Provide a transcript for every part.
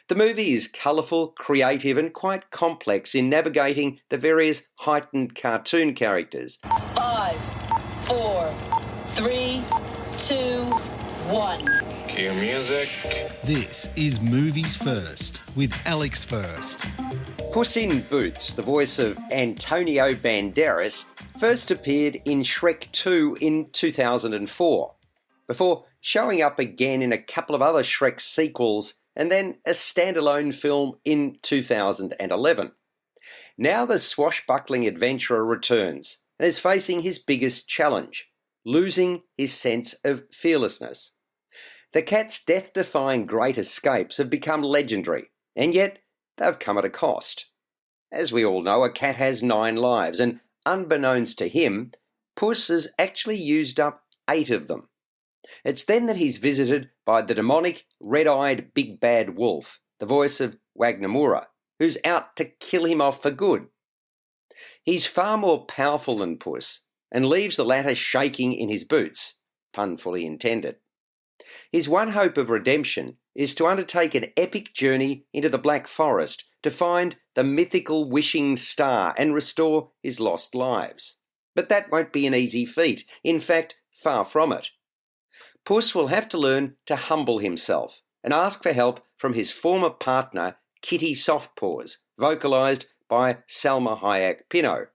The movie is colourful, creative and quite complex in navigating the various heightened cartoon characters. 5, 4, 3, 2, 1. Cue music. This is Movies First with Alex First. Puss in Boots, the voice of Antonio Banderas, first appeared in Shrek 2 in 2004, before showing up again in a couple of other Shrek sequels and then a standalone film in 2011. Now the swashbuckling adventurer returns and is facing his biggest challenge, losing his sense of fearlessness. The cat's death-defying great escapes have become legendary, and yet they've come at a cost. As we all know, a cat has 9 lives, and unbeknownst to him, Puss has actually used up 8 of them. It's then that he's visited by the demonic, red-eyed big bad wolf, the voice of Wagnamura, who's out to kill him off for good. He's far more powerful than Puss, and leaves the latter shaking in his boots, pun fully intended. His one hope of redemption is to undertake an epic journey into the Black Forest to find the mythical wishing star and restore his lost lives. But that won't be an easy feat, in fact, far from it. Puss will have to learn to humble himself and ask for help from his former partner, Kitty Softpaws, vocalised by Salma Hayek Pinot.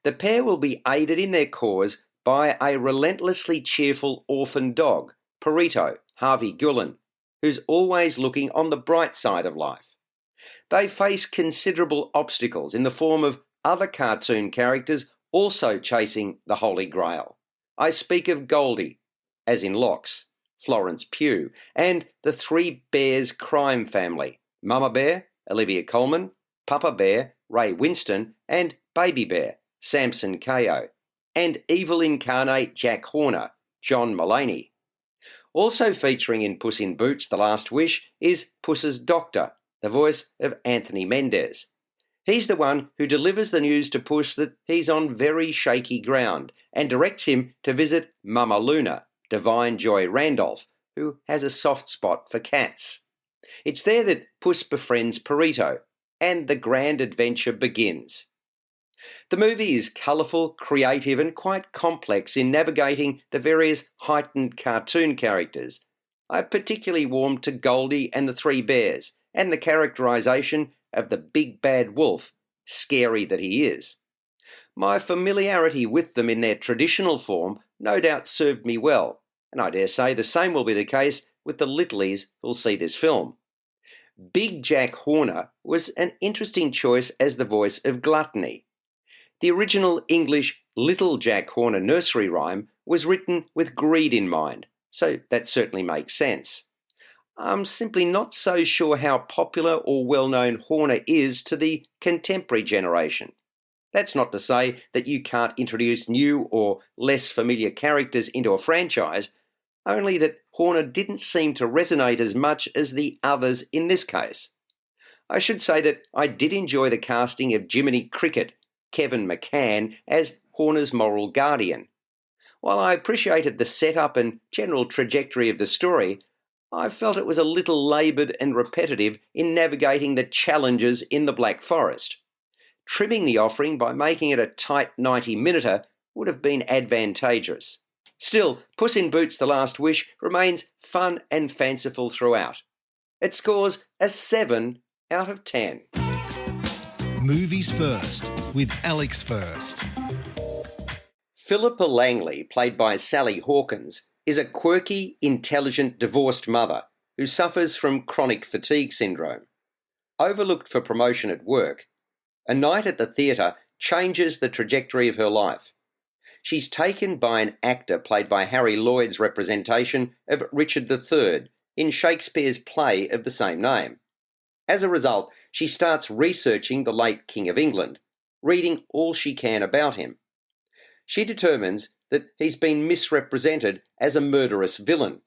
The pair will be aided in their cause by a relentlessly cheerful orphan dog, Perito, Harvey Guillén, who's always looking on the bright side of life. They face considerable obstacles in the form of other cartoon characters also chasing the Holy Grail. I speak of Goldie, as in Locks, Florence Pugh, and the 3 Bears crime family, Mama Bear, Olivia Colman, Papa Bear, Ray Winston, and Baby Bear, Samson Kayo, and evil incarnate Jack Horner, John Mulaney. Also featuring in Puss in Boots: The Last Wish is Puss's doctor, the voice of Anthony Mendez. He's the one who delivers the news to Puss that he's on very shaky ground and directs him to visit Mama Luna, Divine Joy Randolph, who has a soft spot for cats. It's there that Puss befriends Perito, and the grand adventure begins. The movie is colourful, creative and quite complex in navigating the various heightened cartoon characters. I particularly warmed to Goldie and the 3 Bears, and the characterisation of the big bad wolf, scary that he is. My familiarity with them in their traditional form no doubt served me well, and I dare say the same will be the case with the littlies who'll see this film. Big Jack Horner was an interesting choice as the voice of Gluttony. The original English Little Jack Horner nursery rhyme was written with greed in mind, so that certainly makes sense. I'm simply not so sure how popular or well-known Horner is to the contemporary generation. That's not to say that you can't introduce new or less familiar characters into a franchise, only that Horner didn't seem to resonate as much as the others in this case. I should say that I did enjoy the casting of Jiminy Cricket, Kevin McCann, as Horner's moral guardian. While I appreciated the setup and general trajectory of the story, I felt it was a little laboured and repetitive in navigating the challenges in the Black Forest. Trimming the offering by making it a tight 90-minuter would have been advantageous. Still, Puss in Boots: The Last Wish remains fun and fanciful throughout. It scores a 7 out of 10. Movies First with Alex First. Philippa Langley, played by Sally Hawkins, is a quirky, intelligent, divorced mother who suffers from chronic fatigue syndrome. Overlooked for promotion at work, a night at the theatre changes the trajectory of her life. She's taken by an actor played by Harry Lloyd's representation of Richard III in Shakespeare's play of the same name. As a result, she starts researching the late King of England, reading all she can about him. She determines that he's been misrepresented as a murderous villain.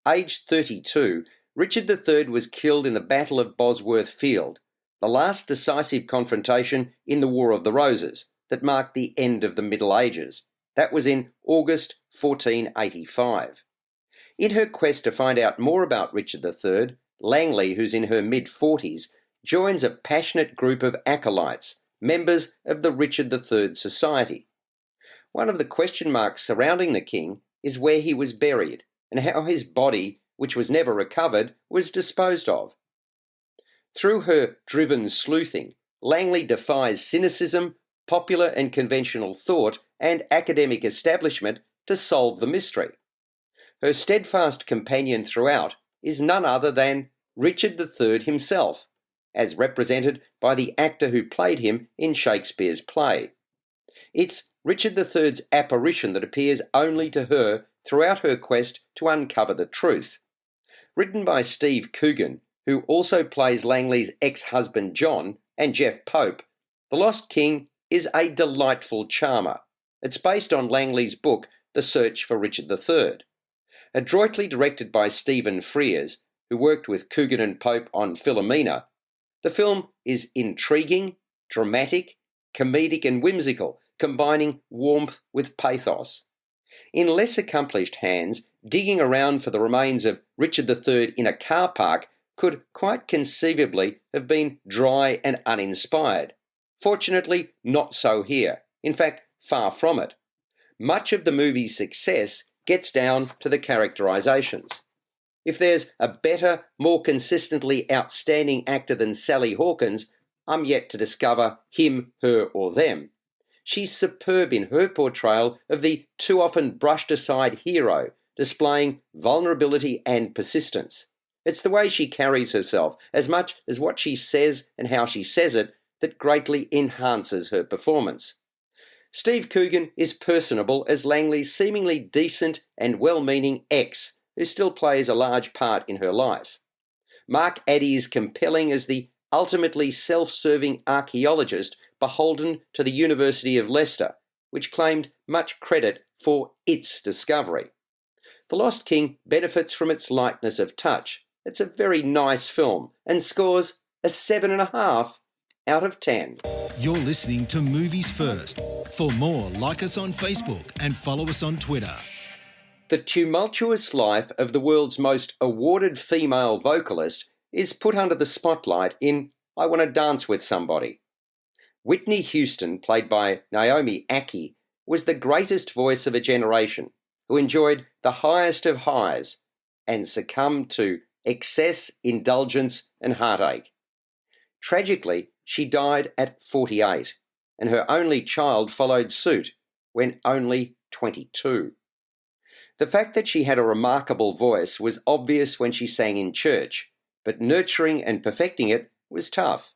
Aged 32, Richard III was killed in the Battle of Bosworth Field, the last decisive confrontation in the War of the Roses that marked the end of the Middle Ages. That was in August 1485. In her quest to find out more about Richard III, Langley, who's in her mid-40s, joins a passionate group of acolytes, members of the Richard III Society. One of the question marks surrounding the king is where he was buried and how his body, which was never recovered, was disposed of. Through her driven sleuthing, Langley defies cynicism, popular and conventional thought, and academic establishment to solve the mystery. Her steadfast companion throughout is none other than Richard III himself, as represented by the actor who played him in Shakespeare's play. It's Richard III's apparition that appears only to her throughout her quest to uncover the truth. Written by Steve Coogan, who also plays Langley's ex-husband John, and Jeff Pope, The Lost King is a delightful charmer. It's based on Langley's book, The Search for Richard III. Adroitly directed by Stephen Frears, who worked with Coogan and Pope on Philomena, the film is intriguing, dramatic, comedic and whimsical, combining warmth with pathos. In less accomplished hands, digging around for the remains of Richard III in a car park could quite conceivably have been dry and uninspired. Fortunately, not so here. In fact, far from it. Much of the movie's success gets down to the characterizations. If there's a better, more consistently outstanding actor than Sally Hawkins, I'm yet to discover him, her, or them. She's superb in her portrayal of the too often brushed aside hero, displaying vulnerability and persistence. It's the way she carries herself, as much as what she says and how she says it, that greatly enhances her performance. Steve Coogan is personable as Langley's seemingly decent and well-meaning ex, who still plays a large part in her life. Mark Addy is compelling as the ultimately self-serving archaeologist beholden to the University of Leicester, which claimed much credit for its discovery. The Lost King benefits from its lightness of touch. It's a very nice film and scores a 7.5 out of 10. You're listening to Movies First. For more, like us on Facebook and follow us on Twitter. The tumultuous life of the world's most awarded female vocalist is put under the spotlight in I Want to Dance with Somebody. Whitney Houston, played by Naomi Ackie, was the greatest voice of a generation who enjoyed the highest of highs and succumbed to excess, indulgence and heartache. Tragically, she died at 48, and her only child followed suit when only 22. The fact that she had a remarkable voice was obvious when she sang in church, but nurturing and perfecting it was tough.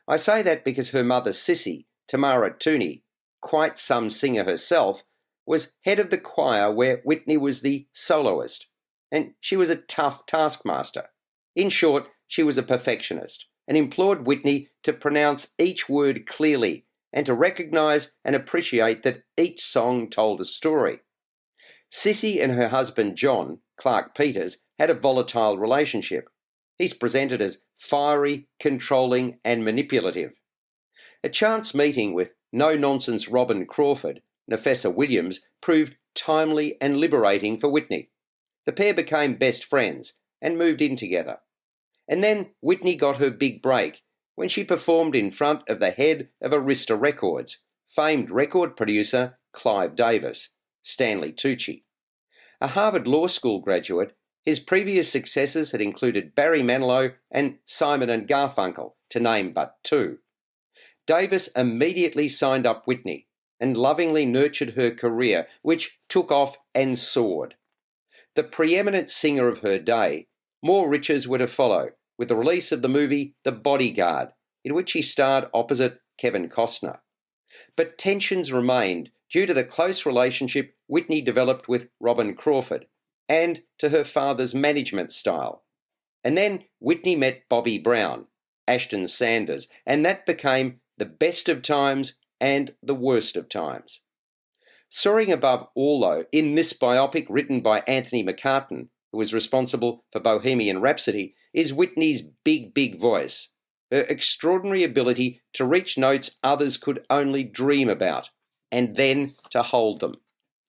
I say that because her mother Sissy, Tamara Tooney, quite some singer herself, was head of the choir where Whitney was the soloist, and she was a tough taskmaster. In short, she was a perfectionist and implored Whitney to pronounce each word clearly and to recognise and appreciate that each song told a story. Sissy and her husband John, Clark Peters, had a volatile relationship. He's presented as fiery, controlling and manipulative. A chance meeting with no-nonsense Robin Crawford, Nafessa Williams, proved timely and liberating for Whitney. The pair became best friends and moved in together. And then Whitney got her big break when she performed in front of the head of Arista Records, famed record producer Clive Davis, Stanley Tucci. A Harvard Law School graduate, his previous successes had included Barry Manilow and Simon and Garfunkel, to name but two. Davis immediately signed up Whitney and lovingly nurtured her career, which took off and soared. The preeminent singer of her day, more riches were to follow, with the release of the movie The Bodyguard, in which he starred opposite Kevin Costner. But tensions remained due to the close relationship Whitney developed with Robin Crawford and to her father's management style. And then Whitney met Bobby Brown, Ashton Sanders, and that became the best of times and the worst of times. Soaring above all, though, in this biopic written by Anthony McCartan, who was responsible for Bohemian Rhapsody, is Whitney's big voice, her extraordinary ability to reach notes others could only dream about, and then to hold them.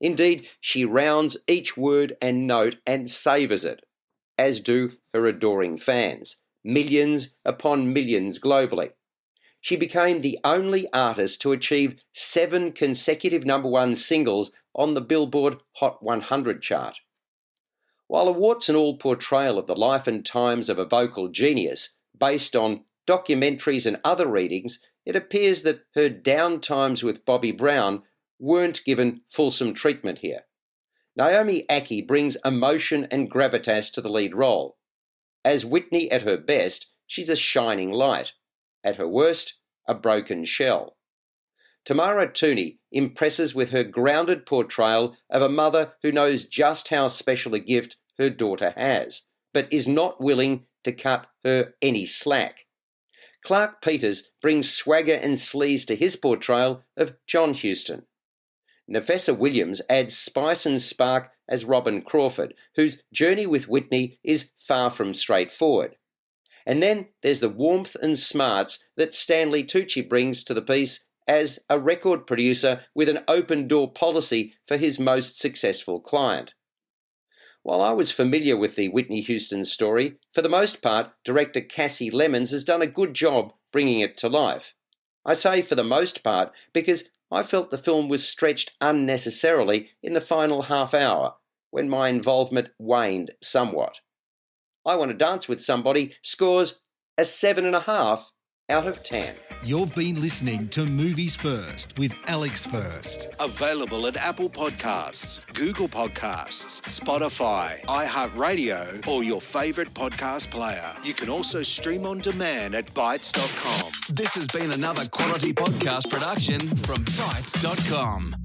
Indeed, she rounds each word and note and savours it, as do her adoring fans, millions upon millions globally. She became the only artist to achieve 7 consecutive #1 singles on the Billboard Hot 100 chart. While a warts-and-all portrayal of the life and times of a vocal genius, based on documentaries and other readings, it appears that her down times with Bobby Brown weren't given fulsome treatment here. Naomi Ackie brings emotion and gravitas to the lead role. As Whitney at her best, she's a shining light. At her worst, a broken shell. Tamara Tooney impresses with her grounded portrayal of a mother who knows just how special a gift her daughter has, but is not willing to cut her any slack. Clark Peters brings swagger and sleaze to his portrayal of John Huston. Nafessa Williams adds spice and spark as Robin Crawford, whose journey with Whitney is far from straightforward. And then there's the warmth and smarts that Stanley Tucci brings to the piece as a record producer with an open-door policy for his most successful client. While I was familiar with the Whitney Houston story, for the most part, director Cassie Lemons has done a good job bringing it to life. I say for the most part because I felt the film was stretched unnecessarily in the final half hour, when my involvement waned somewhat. I Want to Dance with Somebody scores a 7.5 out of 10. You've been listening to Movies First with Alex First. Available at Apple Podcasts, Google Podcasts, Spotify, iHeartRadio, or your favourite podcast player. You can also stream on demand at Bytes.com. This has been another quality podcast production from Bytes.com.